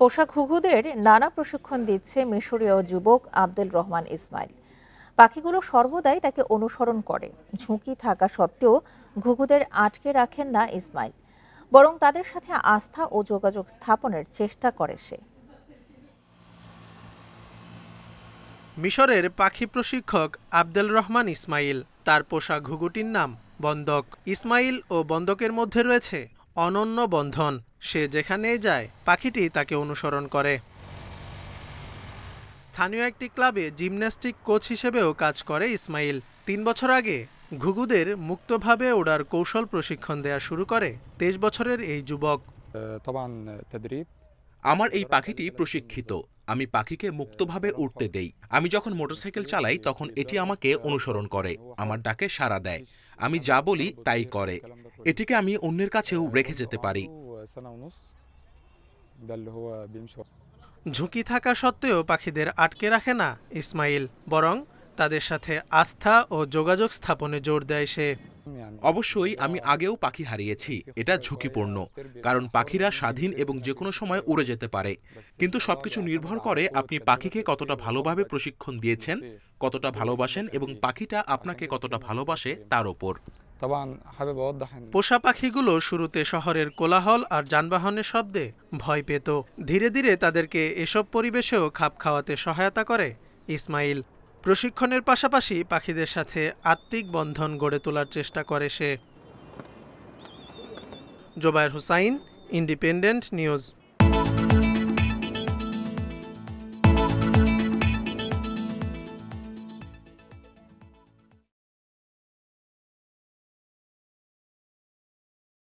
পোষা ঘুঘুদের নানা প্রশিক্ষণ দিচ্ছে মিশরীয় যুবক আব্দুল রহমান ইসমাইল। পাখিগুলো সর্বদাই তাকে অনুসরণ করে। ঝুঁকি থাকা সত্ত্বেও ঘুঘুদের আটকে রাখেন না ইসমাইল, বরং তাদের সাথে আস্থা ও যোগাযোগ স্থাপনের চেষ্টা করে সে। মিশরের পাখি প্রশিক্ষক আব্দুল রহমান ইসমাইল, তার পোষা ঘুঘুটির নাম বন্দক। ইসমাইল ও বন্দকের মধ্যে রয়েছে অনন্য বন্ধন। সে যেখানেই যায় পাখিটি তাকে অনুসরণ করে। স্থানীয় একটি ক্লাবে জিমন্যাস্টিক কোচ হিসেবেও কাজ করে ইসমাইল। ৩ বছর আগে ঘুঘুদের মুক্তভাবে ওড়ার কৌশল প্রশিক্ষণ দেয়া শুরু করে ২৩ বছরের এই যুবক। আমার এই পাখিটি প্রশিক্ষিত। আমি পাখিকে মুক্তভাবে উড়তে দেই। আমি যখন মোটরসাইকেল চালাই তখন এটি আমাকে অনুসরণ করে, আমার ডাকে সাড়া দেয়। আমি যা বলি তাই করে। এটিকে আমি অন্যের কাছেও রেখে যেতে পারি। ঝুঁকি থাকা সত্ত্বেও পাখিদের আটকে রাখে না ইসমাইল, বরং তাদের সাথে আস্থা ও যোগাযোগ স্থাপনে জোর দেয় সে। অবশ্যই আমি আগেও পাখি হারিয়েছি। এটা ঝুঁকিপূর্ণ, কারণ পাখিরা স্বাধীন এবং যে কোনো সময় উড়ে যেতে পারে। কিন্তু সবকিছু নির্ভর করে আপনি পাখিকে কতটা ভালোভাবে প্রশিক্ষণ দিয়েছেন, কতটা ভালোবাসেন এবং পাখিটা আপনাকে কতটা ভালোবাসে তার ওপর। পোষা পাখিগুলো শুরুতে শহরের কোলাহল আর যানবাহনের শব্দে ভয় পেত। ধীরে ধীরে তাদেরকে এসব পরিবেশেও খাপ খাওয়াতে সহায়তা করে ইসমাইল। প্রশিক্ষণের পাশাপাশি পাখিদের সাথে আত্মিক বন্ধন গড়ে তোলার চেষ্টা করে সে। Zobayer Hussain, Independent news.